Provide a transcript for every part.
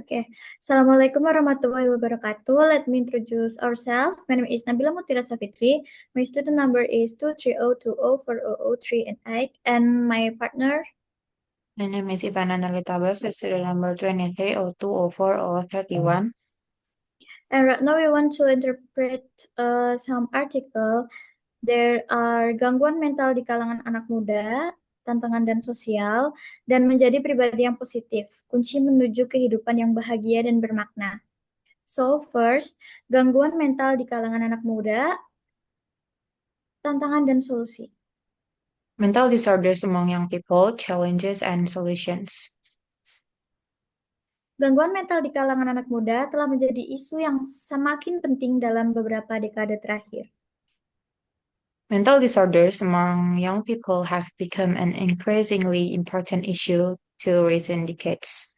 Oke, Assalamualaikum warahmatullahi wabarakatuh. Let me introduce ourselves. My name is Nabila Mutira Safitri. My student number is 230204003 and my partner. My name is Ivana Nalitabas, student number 23020431. And right now we want to interpret some article. There are gangguan mental di kalangan anak muda, tantangan dan sosial, dan menjadi pribadi yang positif, kunci menuju kehidupan yang bahagia dan bermakna. So first, gangguan mental di kalangan anak muda, tantangan dan solusi. Mental disorders among young people, challenges and solutions. Gangguan mental di kalangan anak muda telah menjadi isu yang semakin penting dalam beberapa dekade terakhir. Mental disorders among young people have become an increasingly important issue to recent decades.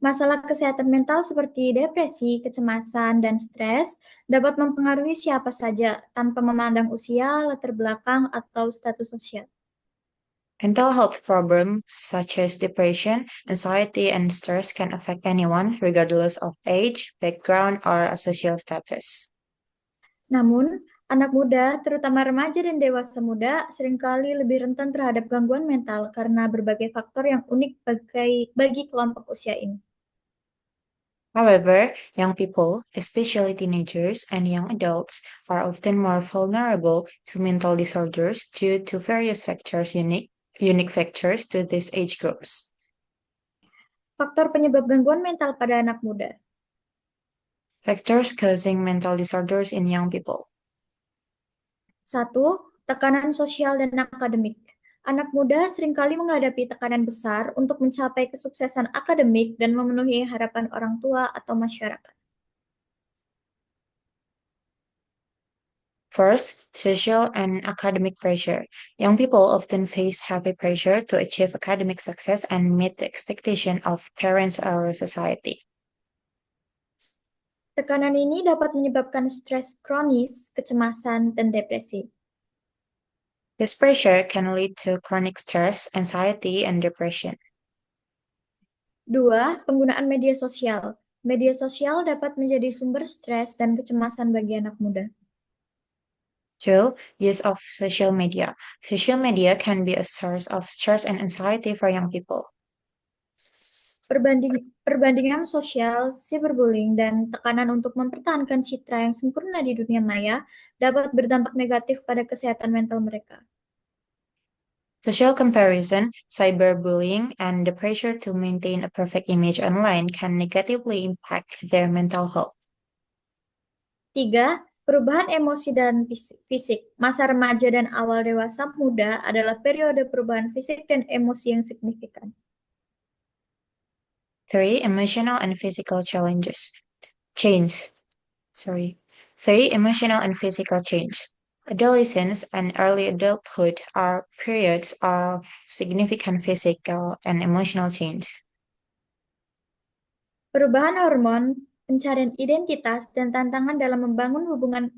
Masalah kesehatan mental seperti depresi, kecemasan, dan stres dapat mempengaruhi siapa saja tanpa memandang usia, latar belakang, atau status sosial. Mental health problems such as depression, anxiety, and stress can affect anyone, regardless of age, background, or social status. Namun, anak muda, terutama remaja dan dewasa muda, seringkali lebih rentan terhadap gangguan mental karena berbagai faktor yang unik bagi kelompok usia ini. However, young people, especially teenagers and young adults, are often more vulnerable to mental disorders due to various factors unique factors to these age groups. Faktor penyebab gangguan mental pada anak muda. Factors causing mental disorders in young people. 1. Tekanan sosial dan akademik. Anak muda seringkali menghadapi tekanan besar untuk mencapai kesuksesan akademik dan memenuhi harapan orang tua atau masyarakat. First, social and academic pressure. Young people often face heavy pressure to achieve academic success and meet the expectation of parents or society. Tekanan ini dapat menyebabkan stres kronis, kecemasan, dan depresi. This pressure can lead to chronic stress, anxiety, and depression. 2. Penggunaan media sosial. Media sosial dapat menjadi sumber stres dan kecemasan bagi anak muda. 2. Use of social media. Social media can be a source of stress and anxiety for young people. Perbandingan sosial, cyberbullying, dan tekanan untuk mempertahankan citra yang sempurna di dunia maya dapat berdampak negatif pada kesehatan mental mereka. Social comparison, cyberbullying, and the pressure to maintain a perfect image online can negatively impact their mental health. 3. Perubahan emosi dan fisik. Masa remaja dan awal dewasa muda adalah periode perubahan fisik dan emosi yang signifikan. 3. Emotional and physical challenges. Change. Sorry. 3. Emotional and physical change. Adolescence and early adulthood are periods of significant physical and emotional change. Perubahan hormon, pencarian identitas, dan tantangan dalam membangun hubungan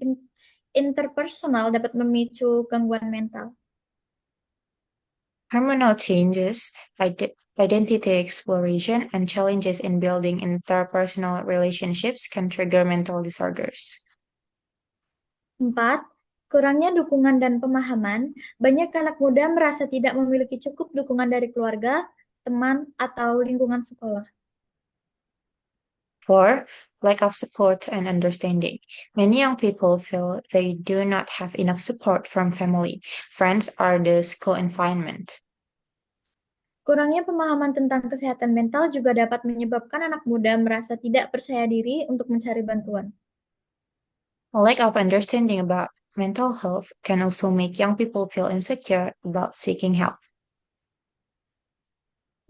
interpersonal dapat memicu gangguan mental. Hormonal changes, identity exploration, and challenges in building interpersonal relationships can trigger mental disorders. 4. Kurangnya dukungan dan pemahaman, banyak anak muda merasa tidak memiliki cukup dukungan dari keluarga, teman, atau lingkungan sekolah. 4. Lack of support and understanding. Many young people feel they do not have enough support from family, friends, or the school environment. Kurangnya pemahaman tentang kesehatan mental juga dapat menyebabkan anak muda merasa tidak percaya diri untuk mencari bantuan. A lack of understanding about mental health can also make young people feel insecure about seeking help.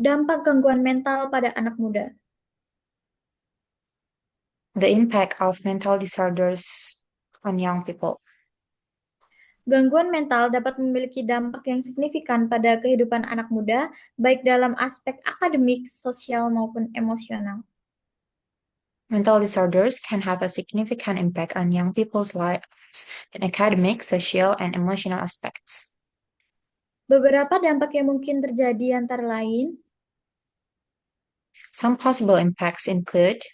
Dampak gangguan mental pada anak muda. The impact of mental disorders on young people. Gangguan mental dapat memiliki dampak yang signifikan pada kehidupan anak muda, baik dalam aspek akademik, sosial, maupun emosional. Mental disorders can have a significant impact on young people's lives in academic, social, and emotional aspects. Beberapa dampak yang mungkin terjadi antara lain, Some possible impacts include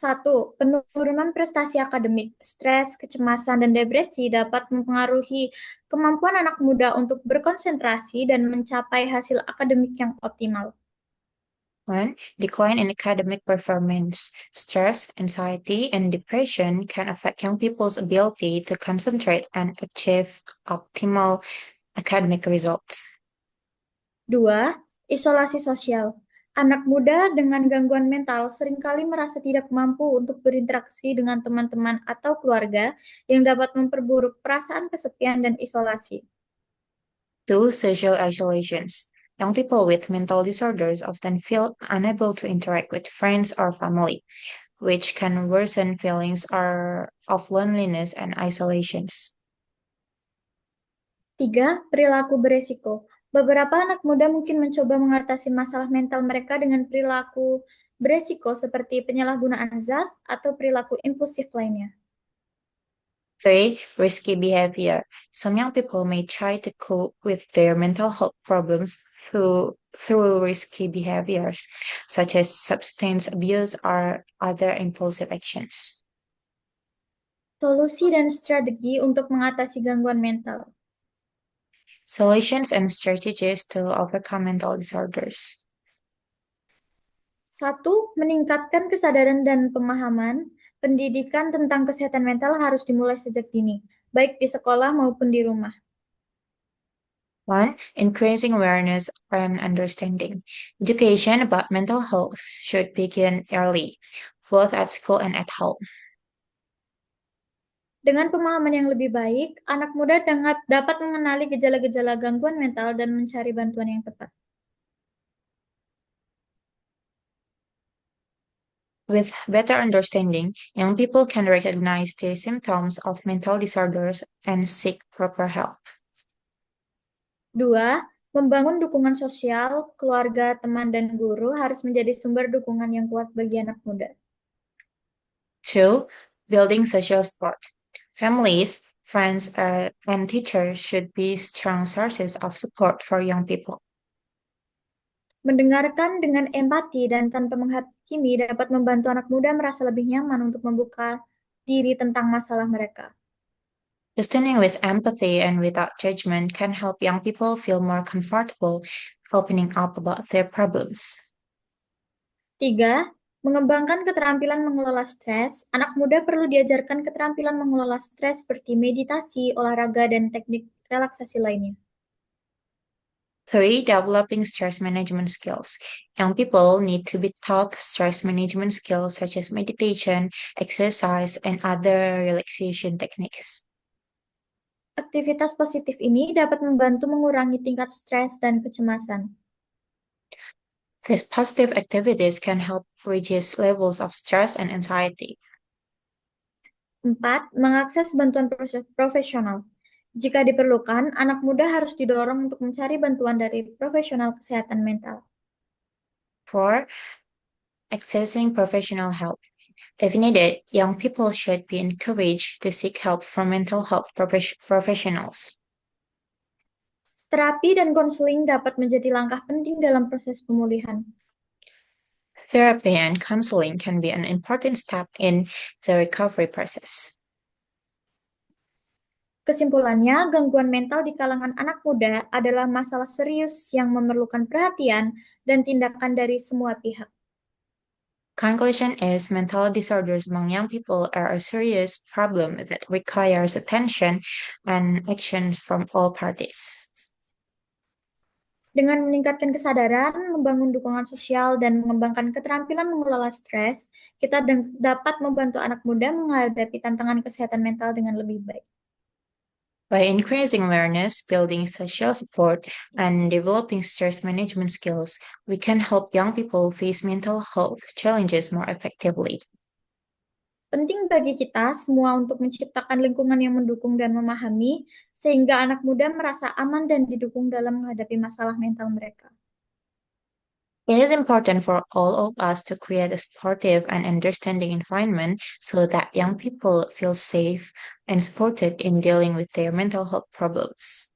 Satu, penurunan prestasi akademik, stres, kecemasan, dan depresi dapat mempengaruhi kemampuan anak muda untuk berkonsentrasi dan mencapai hasil akademik yang optimal. 1. Decline in academic performance. Stress, anxiety, and depression can affect young people's ability to concentrate and achieve optimal academic results. Dua, isolasi sosial. Anak muda dengan gangguan mental seringkali merasa tidak mampu untuk berinteraksi dengan teman-teman atau keluarga yang dapat memperburuk perasaan kesepian dan isolasi. 2. Social isolations. Young people with mental disorders often feel unable to interact with friends or family, which can worsen of loneliness and isolations. Tiga, perilaku beresiko. Beberapa anak muda mungkin mencoba mengatasi masalah mental mereka dengan perilaku beresiko seperti penyalahgunaan zat atau perilaku impulsif lainnya. 3. Risky behavior. Some young people may try to cope with their mental health problems through risky behaviors, such as substance abuse or other impulsive actions. Solusi dan strategi untuk mengatasi gangguan mental. Solutions and strategies to overcome mental disorders. Satu, meningkatkan kesadaran dan pemahaman. Pendidikan tentang kesehatan mental harus dimulai sejak dini, baik di sekolah maupun di rumah. 1. Increasing awareness and understanding. Education about mental health should begin early, both at school and at home. Dengan pemahaman yang lebih baik, anak muda dapat mengenali gejala-gejala gangguan mental dan mencari bantuan yang tepat. With better understanding, young people can recognize the symptoms of mental disorders and seek proper help. Dua, membangun dukungan sosial, keluarga, teman, dan guru harus menjadi sumber dukungan yang kuat bagi anak muda. 2. Building social support. Families, friends, and teachers should be strong sources of support for young people. Mendengarkan dengan empati dan tanpa menghakimi dapat membantu anak muda merasa lebih nyaman untuk membuka diri tentang masalah mereka. Listening with empathy and without judgment can help young people feel more comfortable opening up about their problems. Tiga, mengembangkan keterampilan mengelola stres. Anak muda perlu diajarkan keterampilan mengelola stres seperti meditasi, olahraga, dan teknik relaksasi lainnya. 3. Developing stress management skills. Young people need to be taught stress management skills such as meditation, exercise, and other relaxation techniques. Aktivitas positif ini dapat membantu mengurangi tingkat stres dan kecemasan. These positive activities can help reduce levels of stress and anxiety. 4. Mengakses bantuan profesional. Jika diperlukan, anak muda harus didorong untuk mencari bantuan dari profesional kesehatan mental. 4. Accessing professional help. If needed, young people should be encouraged to seek help from mental health professionals. Terapi dan konseling dapat menjadi langkah penting dalam proses pemulihan. Therapy and counseling can be an important step in the recovery process. Kesimpulannya, gangguan mental di kalangan anak muda adalah masalah serius yang memerlukan perhatian dan tindakan dari semua pihak. Conclusion is mental disorders among young people are a serious problem that requires attention and action from all parties. Dengan meningkatkan kesadaran, membangun dukungan sosial, dan mengembangkan keterampilan mengelola stres, kita dapat membantu anak muda menghadapi tantangan kesehatan mental dengan lebih baik. By increasing awareness, building social support, and developing stress management skills, we can help young people face mental health challenges more effectively. Penting bagi kita semua untuk menciptakan lingkungan yang mendukung dan memahami, sehingga anak muda merasa aman dan didukung dalam menghadapi masalah mental mereka. It is important for all of us to create a supportive and understanding environment so that young people feel safe and supported in dealing with their mental health problems.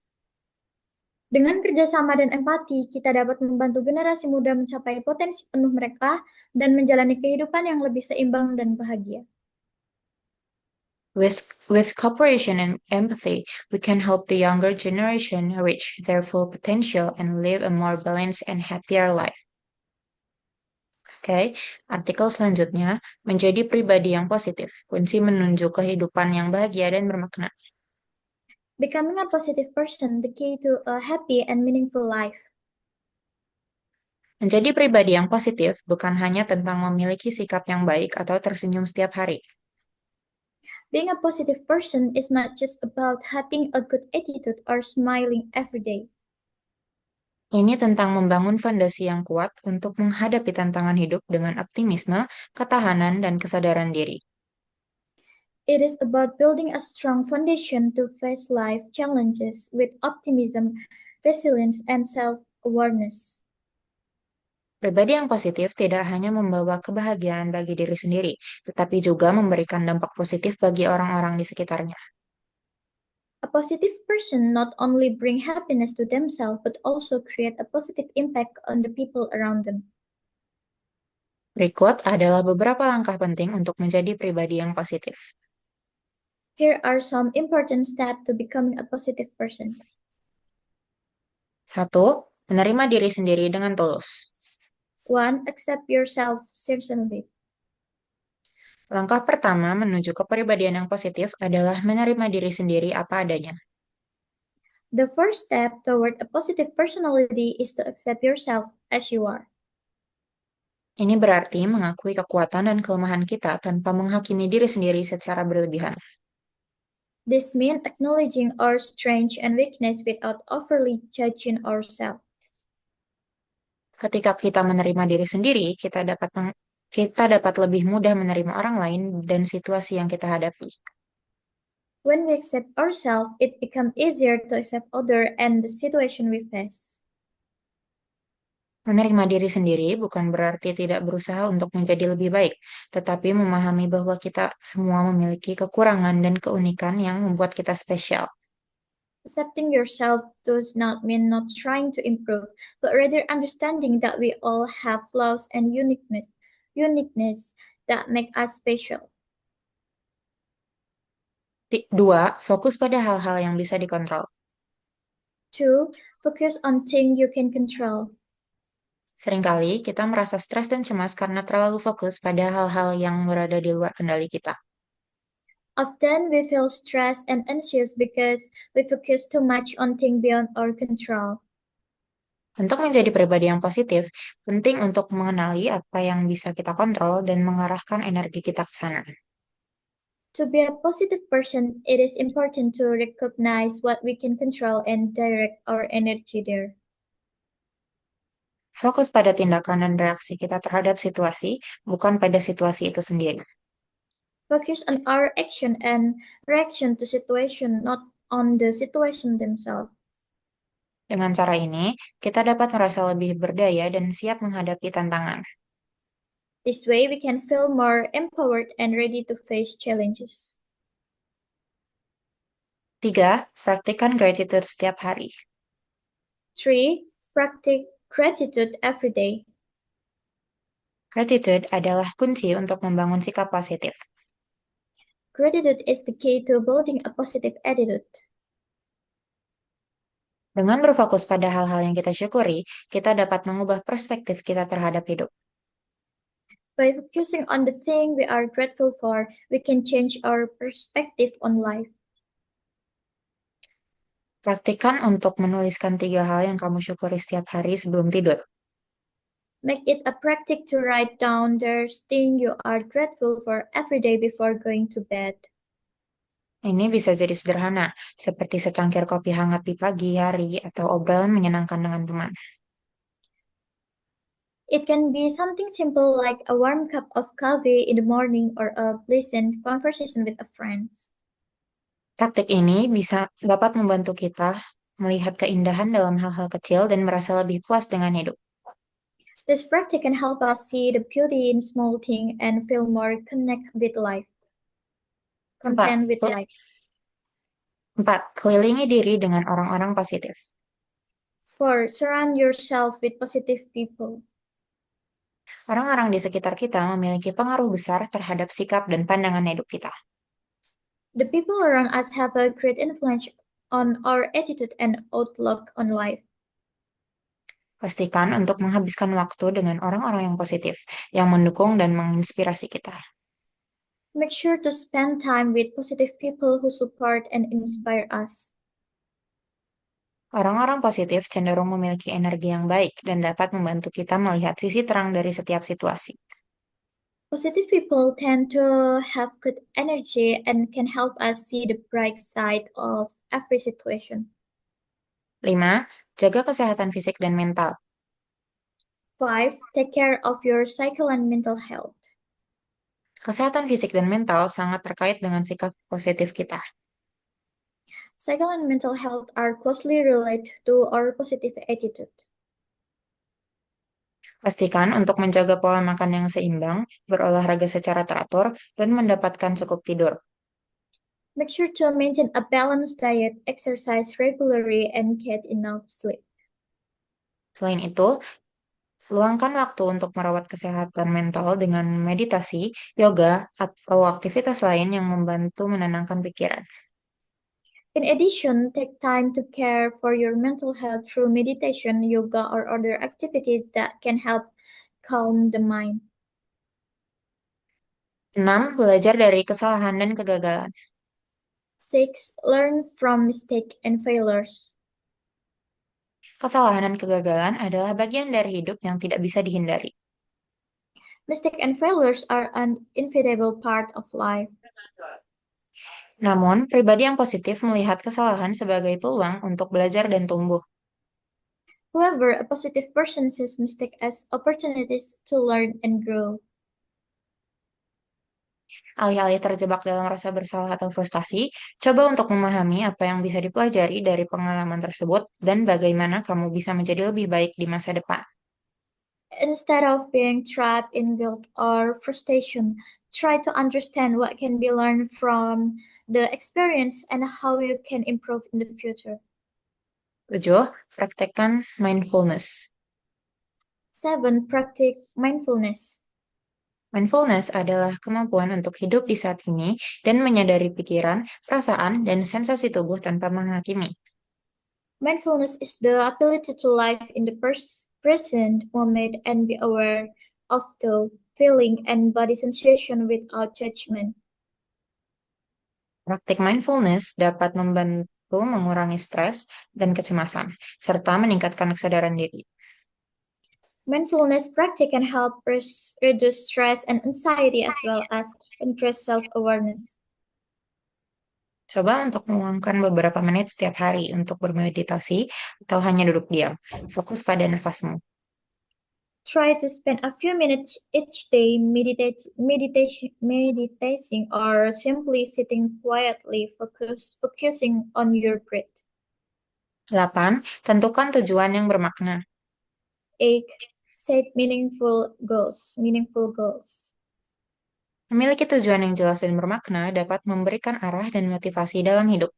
Dengan kerjasama dan empati, kita dapat membantu generasi muda mencapai potensi penuh mereka dan menjalani kehidupan yang lebih seimbang dan bahagia. With cooperation and empathy, we can help the younger generation reach their full potential and live a more balanced and happier life. Oke, artikel selanjutnya, menjadi pribadi yang positif, kunci menuju kehidupan yang bahagia dan bermakna. Becoming a positive person, the key to a happy and meaningful life. Menjadi pribadi yang positif bukan hanya tentang memiliki sikap yang baik atau tersenyum setiap hari. Being a positive person is not just about having a good attitude or smiling every day. Ini tentang membangun fondasi yang kuat untuk menghadapi tantangan hidup dengan optimisme, ketahanan, dan kesadaran diri. It is about building a strong foundation to face life challenges with optimism, resilience, and self-awareness. Pribadi yang positif tidak hanya membawa kebahagiaan bagi diri sendiri, tetapi juga memberikan dampak positif bagi orang-orang di sekitarnya. A positive person not only bring happiness to themselves but also create a positive impact on the people around them. Berikut adalah beberapa langkah penting untuk menjadi pribadi yang positif. Here are some important steps to becoming a positive person. 1. Menerima diri sendiri dengan tulus. 1. Accept yourself sincerely. Langkah pertama menuju kepribadian yang positif adalah menerima diri sendiri apa adanya. The first step toward a positive personality is to accept yourself as you are. Ini berarti mengakui kekuatan dan kelemahan kita tanpa menghakimi diri sendiri secara berlebihan. This means acknowledging our strengths and weakness without overly judging ourselves. Ketika kita menerima diri sendiri, kita dapat lebih mudah menerima orang lain dan situasi yang kita hadapi. When we accept ourselves, it becomes easier to accept others and the situation we face. Menerima diri sendiri bukan berarti tidak berusaha untuk menjadi lebih baik, tetapi memahami bahwa kita semua memiliki kekurangan dan keunikan yang membuat kita spesial. Accepting yourself does not mean not trying to improve, but rather understanding that we all have flaws and uniqueness that make us special. 2. Fokus pada hal-hal yang bisa dikontrol. 2. Focus on things you can control. Seringkali kita merasa stres dan cemas karena terlalu fokus pada hal-hal yang berada di luar kendali kita. Often we feel stressed and anxious because we focus too much on things beyond our control. Untuk menjadi pribadi yang positif, penting untuk mengenali apa yang bisa kita kontrol dan mengarahkan energi kita ke sana. To be a positive person, it is important to recognize what we can control and direct our energy there. Fokus pada tindakan dan reaksi kita terhadap situasi, bukan pada situasi itu sendiri. Focus on our action and reaction to situation, not on the situation themselves. Dengan cara ini, kita dapat merasa lebih berdaya dan siap menghadapi tantangan. This way, we can feel more empowered and ready to face challenges. 3. Praktikkan gratitude setiap hari. 3. Practice gratitude every day. Gratitude adalah kunci untuk membangun sikap positif. Gratitude is the key to building a positive attitude. Dengan berfokus pada hal-hal yang kita syukuri, kita dapat mengubah perspektif kita terhadap hidup. By focusing on the thing we are grateful for, we can change our perspective on life. Praktikkan untuk menuliskan 3 hal yang kamu syukuri setiap hari sebelum tidur. Make it a practice to write down the thing you are grateful for every day before going to bed. Ini bisa jadi sederhana, seperti secangkir kopi hangat di pagi hari atau obrolan menyenangkan dengan teman. It can be something simple like a warm cup of coffee in the morning or a pleasant conversation with a friend. Praktik ini dapat membantu kita melihat keindahan dalam hal-hal kecil dan merasa lebih puas dengan hidup. This practice can help us see the beauty in small things and feel more Empat, content with life. 4. Kelilingi diri dengan orang-orang positif. 4. Surround yourself with positive people. Orang-orang di sekitar kita memiliki pengaruh besar terhadap sikap dan pandangan hidup kita. The people around us have a great influence on our attitude and outlook on life. Pastikan untuk menghabiskan waktu dengan orang-orang yang positif, yang mendukung dan menginspirasi kita. Make sure to spend time with positive people who support and inspire us. Orang-orang positif cenderung memiliki energi yang baik dan dapat membantu kita melihat sisi terang dari setiap situasi. Positive people tend to have good energy and can help us see the bright side of every situation. 5. Jaga kesehatan fisik dan mental. 5. Take care of your psycho and mental health. Kesehatan fisik dan mental sangat terkait dengan sikap positif kita. Psycho and mental health are closely related to our positive attitude. Pastikan untuk menjaga pola makan yang seimbang, berolahraga secara teratur, dan mendapatkan cukup tidur. Make sure to maintain a balanced diet, exercise regularly, and get enough sleep. Selain itu, luangkan waktu untuk merawat kesehatan mental dengan meditasi, yoga, atau aktivitas lain yang membantu menenangkan pikiran. In addition, take time to care for your mental health through meditation, yoga, or other activities that can help calm the mind. 6. Belajar dari kesalahan dan kegagalan. 6. Learn from mistakes and failures. Kesalahan dan kegagalan adalah bagian dari hidup yang tidak bisa dihindari. Mistakes and failures are an inevitable part of life. Namun, pribadi yang positif melihat kesalahan sebagai peluang untuk belajar dan tumbuh. However, a positive person sees mistakes as opportunities to learn and grow. Alih-alih terjebak dalam rasa bersalah atau frustasi, coba untuk memahami apa yang bisa dipelajari dari pengalaman tersebut dan bagaimana kamu bisa menjadi lebih baik di masa depan. Instead of being trapped in guilt or frustration, try to understand what can be learned from the experience and how you can improve in the future. 7. Praktekkan mindfulness. 7. Practice mindfulness. Mindfulness adalah kemampuan untuk hidup di saat ini dan menyadari pikiran, perasaan, dan sensasi tubuh tanpa menghakimi. Mindfulness is the ability to live in the present moment and be aware of the feeling and body sensation without judgment. Praktik mindfulness dapat membantu mengurangi stres dan kecemasan, serta meningkatkan kesadaran diri. Mindfulness practice can help reduce stress and anxiety as well as increase self-awareness. Coba untuk meluangkan beberapa menit setiap hari untuk bermeditasi atau hanya duduk diam. Fokus pada nafasmu. Try to spend a few minutes each day meditating or simply sitting quietly, focusing on your breath. 8. Tentukan tujuan yang bermakna. 8. Set meaningful goals. Memiliki tujuan yang jelas dan bermakna dapat memberikan arah dan motivasi dalam hidup.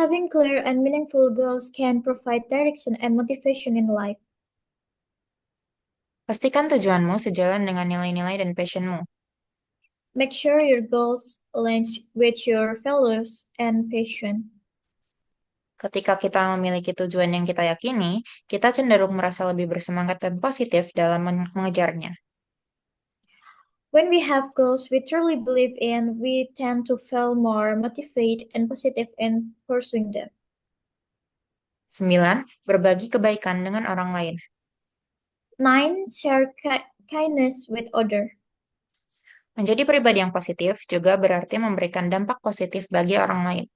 Having clear and meaningful goals can provide direction and motivation in life. Pastikan tujuanmu sejalan dengan nilai-nilai dan passionmu. Make sure your goals align with your values and passion. Ketika kita memiliki tujuan yang kita yakini, kita cenderung merasa lebih bersemangat dan positif dalam mengejarnya. When we have goals we truly believe in, we tend to feel more motivated and positive in pursuing them. 9. Berbagi kebaikan dengan orang lain. 9. Share kindness with others. Menjadi pribadi yang positif juga berarti memberikan dampak positif bagi orang lain.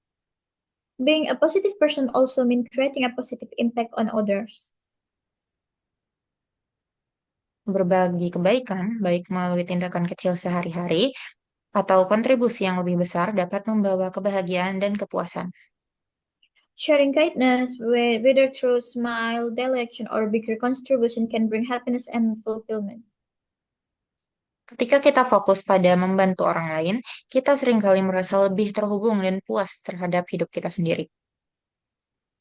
Being a positive person also means creating a positive impact on others. Berbagi kebaikan, baik melalui tindakan kecil sehari-hari atau kontribusi yang lebih besar dapat membawa kebahagiaan dan kepuasan. Sharing kindness, whether through smile, daily action, or bigger contribution, can bring happiness and fulfillment. Ketika kita fokus pada membantu orang lain, kita seringkali merasa lebih terhubung dan puas terhadap hidup kita sendiri.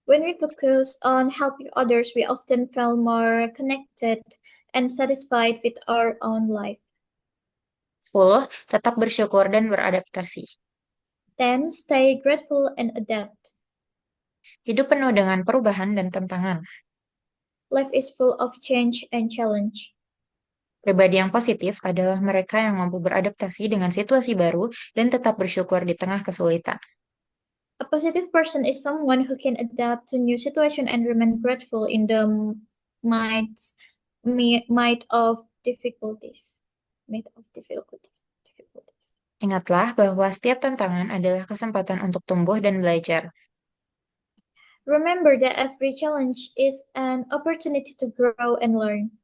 When we focus on helping others, we often feel more connected and satisfied with our own life. 10. Tetap bersyukur dan beradaptasi. Then stay grateful and adapt. Hidup penuh dengan perubahan dan tantangan. Life is full of change and challenge. Pribadi yang positif adalah mereka yang mampu beradaptasi dengan situasi baru dan tetap bersyukur di tengah kesulitan. A positive person is someone who can adapt to new situation and remain grateful in the might might of difficulties. Might of difficulties. Difficulties. Ingatlah bahwa setiap tantangan adalah kesempatan untuk tumbuh dan belajar. Remember that every challenge is an opportunity to grow and learn.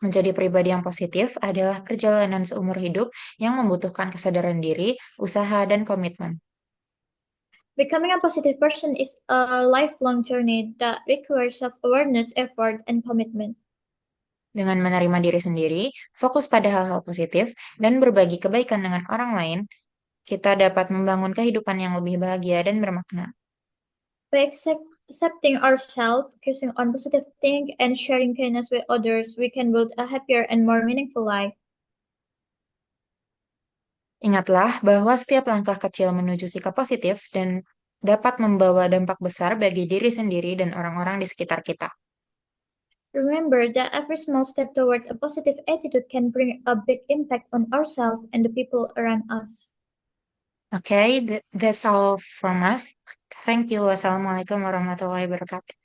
Menjadi pribadi yang positif adalah perjalanan seumur hidup yang membutuhkan kesadaran diri, usaha, dan komitmen. Becoming a positive person is a lifelong journey that requires self-awareness, effort, and commitment. Dengan menerima diri sendiri, fokus pada hal-hal positif, dan berbagi kebaikan dengan orang lain, kita dapat membangun kehidupan yang lebih bahagia dan bermakna. By accepting ourselves, focusing on positive things, and sharing kindness with others, we can build a happier and more meaningful life. Ingatlah bahwa setiap langkah kecil menuju sikap positif dan dapat membawa dampak besar bagi diri sendiri dan orang-orang di sekitar kita. Remember that every small step toward a positive attitude can bring a big impact on ourselves and the people around us. Okay, that's all from us. Thank you. Wassalamualaikum warahmatullahi wabarakatuh.